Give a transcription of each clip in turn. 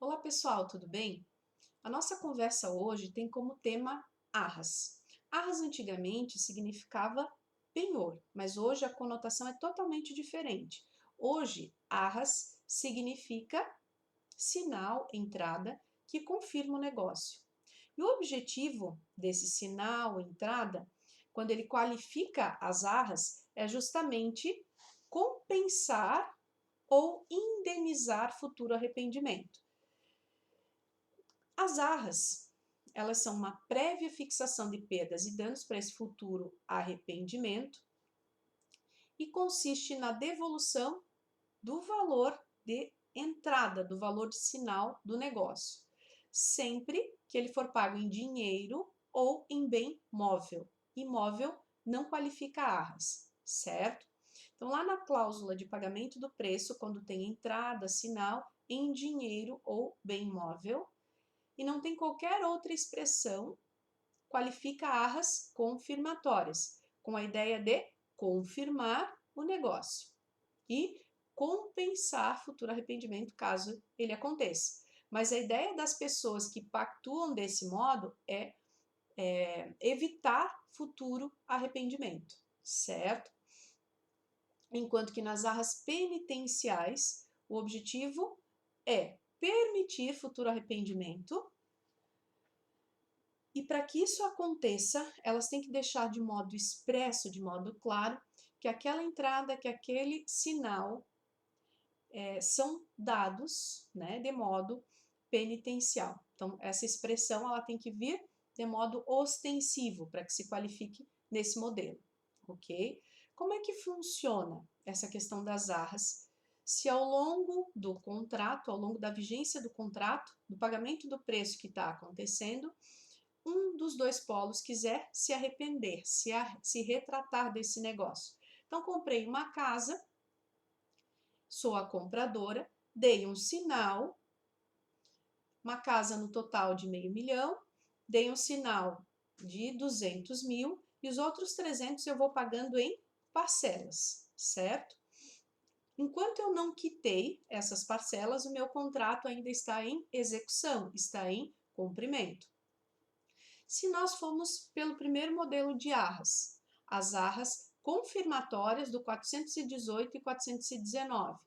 Olá pessoal, tudo bem? A nossa conversa hoje tem como tema arras. Arras antigamente significava penhor, mas hoje a conotação é totalmente diferente. Hoje, arras significa sinal, entrada, que confirma o negócio. E o objetivo desse sinal, entrada, quando ele qualifica as arras, é justamente compensar ou indenizar futuro arrependimento. As arras, elas são uma prévia fixação de perdas e danos para esse futuro arrependimento e consiste na devolução do valor de entrada, do valor de sinal do negócio, sempre que ele for pago em dinheiro ou em bem móvel. Imóvel não qualifica arras, certo? Então, lá na cláusula de pagamento do preço, quando tem entrada, sinal em dinheiro ou bem móvel, e não tem qualquer outra expressão, qualifica arras confirmatórias, com a ideia de confirmar o negócio e compensar futuro arrependimento caso ele aconteça. Mas a ideia das pessoas que pactuam desse modo é evitar futuro arrependimento, certo? Enquanto que nas arras penitenciais, o objetivo é permitir futuro arrependimento. E para que isso aconteça, elas têm que deixar de modo expresso, de modo claro, que aquela entrada, que aquele sinal são dados, né, de modo penitencial. Então, essa expressão ela tem que vir de modo ostensivo para que se qualifique nesse modelo, ok? Como é que funciona essa questão das arras? Se ao longo do contrato, ao longo da vigência do contrato, do pagamento do preço que está acontecendo, um dos dois polos quiser se arrepender, se retratar desse negócio. Então, comprei uma casa, sou a compradora, dei um sinal, uma casa no total de $500 mil, dei um sinal de 200 mil e os outros 300 eu vou pagando em parcelas, certo? Enquanto eu não quitei essas parcelas, o meu contrato ainda está em execução, está em cumprimento. Se nós formos pelo primeiro modelo de arras, as arras confirmatórias do 418 e 419.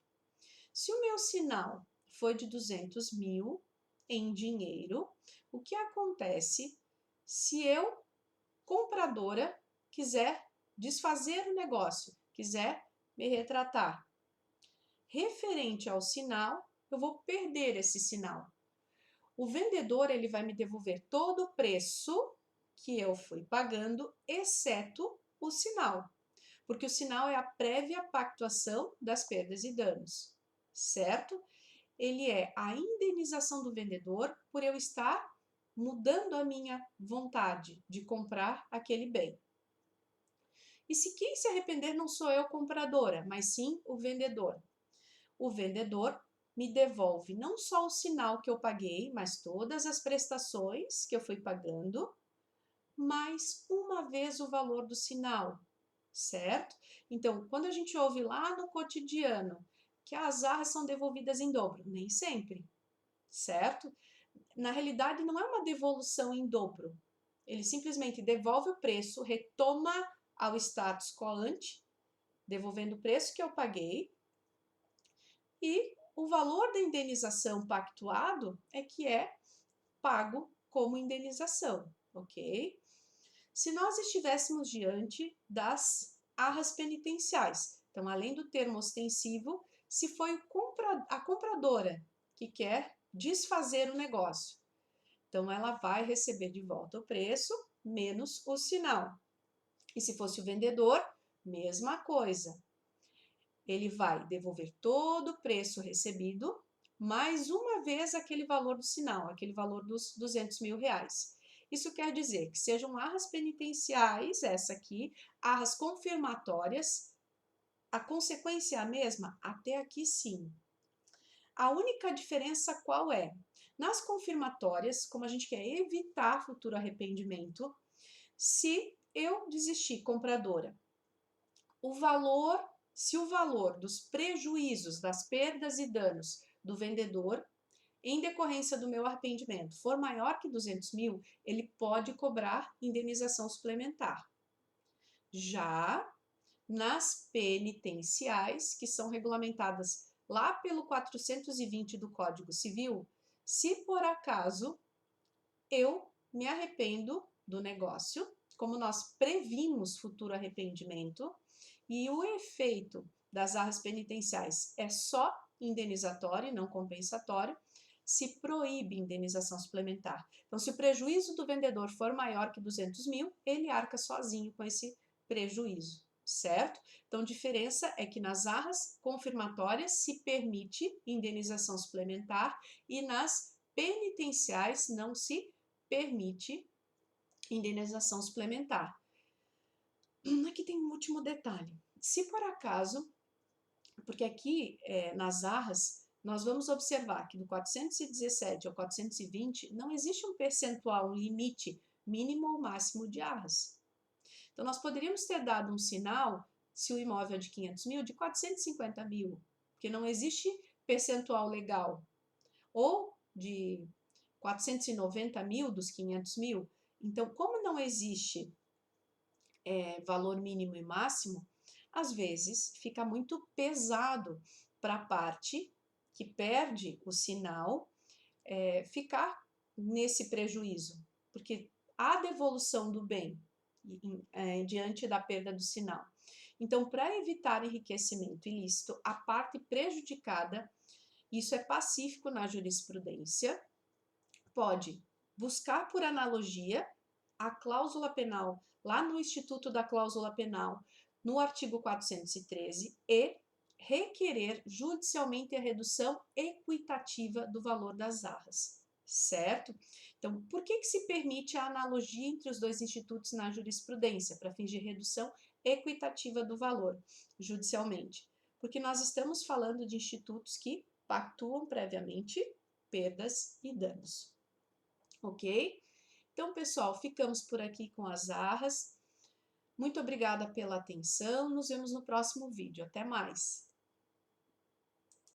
Se o meu sinal foi de 200 mil em dinheiro, o que acontece se eu, compradora, quiser desfazer o negócio, quiser me retratar? Referente ao sinal, eu vou perder esse sinal. O vendedor ele vai me devolver todo o preço que eu fui pagando, exceto o sinal, porque o sinal é a prévia pactuação das perdas e danos, certo? Ele é a indenização do vendedor por eu estar mudando a minha vontade de comprar aquele bem. E se quem se arrepender não sou eu, compradora, mas sim o vendedor. O vendedor me devolve não só o sinal que eu paguei, mas todas as prestações que eu fui pagando, mais uma vez o valor do sinal, certo? Então, quando a gente ouve lá no cotidiano que as arras são devolvidas em dobro, nem sempre, certo? Na realidade, não é uma devolução em dobro. Ele simplesmente devolve o preço, retoma ao status quo ante, devolvendo o preço que eu paguei, e o valor da indenização pactuado é que é pago como indenização, ok? Se nós estivéssemos diante das arras penitenciais, então, além do termo ostensivo, se foi a compradora que quer desfazer o negócio, então ela vai receber de volta o preço menos o sinal. E se fosse o vendedor, mesma coisa. Ele vai devolver todo o preço recebido, mais uma vez aquele valor do sinal, aquele valor dos 200 mil reais. Isso quer dizer que sejam arras penitenciais, essa aqui, arras confirmatórias, a consequência é a mesma? Até aqui sim. A única diferença qual é? Nas confirmatórias, como a gente quer evitar futuro arrependimento, se eu desistir, compradora, se o valor dos prejuízos, das perdas e danos do vendedor em decorrência do meu arrependimento, for maior que 200 mil, ele pode cobrar indenização suplementar. Já nas penitenciais, que são regulamentadas lá pelo 420 do Código Civil, se por acaso eu me arrependo do negócio, como nós previmos futuro arrependimento, e o efeito das arras penitenciais é só indenizatório e não compensatório, se proíbe indenização suplementar. Então, se o prejuízo do vendedor for maior que 200 mil, ele arca sozinho com esse prejuízo, certo? Então, a diferença é que nas arras confirmatórias se permite indenização suplementar e nas penitenciais não se permite indenização suplementar. Aqui tem um último detalhe. Se por acaso, porque aqui nas arras, nós vamos observar que do 417 ao 420 não existe um percentual, um limite mínimo ou máximo de arras. Então, nós poderíamos ter dado um sinal, se o imóvel é de 500 mil, de 450 mil, porque não existe percentual legal, ou de 490 mil dos 500 mil. Então, como não existe valor mínimo e máximo, às vezes fica muito pesado para a parte que perde o sinal ficar nesse prejuízo, porque há devolução do bem diante da perda do sinal. Então, para evitar enriquecimento ilícito, a parte prejudicada, isso é pacífico na jurisprudência, pode buscar por analogia a cláusula penal lá no Instituto da Cláusula Penal, no artigo 413, e requerer judicialmente a redução equitativa do valor das arras, certo? Então, por que se permite a analogia entre os dois institutos na jurisprudência, para fins de redução equitativa do valor, judicialmente? Porque nós estamos falando de institutos que pactuam previamente perdas e danos, ok? Então, pessoal, ficamos por aqui com as arras. Muito obrigada pela atenção, nos vemos no próximo vídeo. Até mais!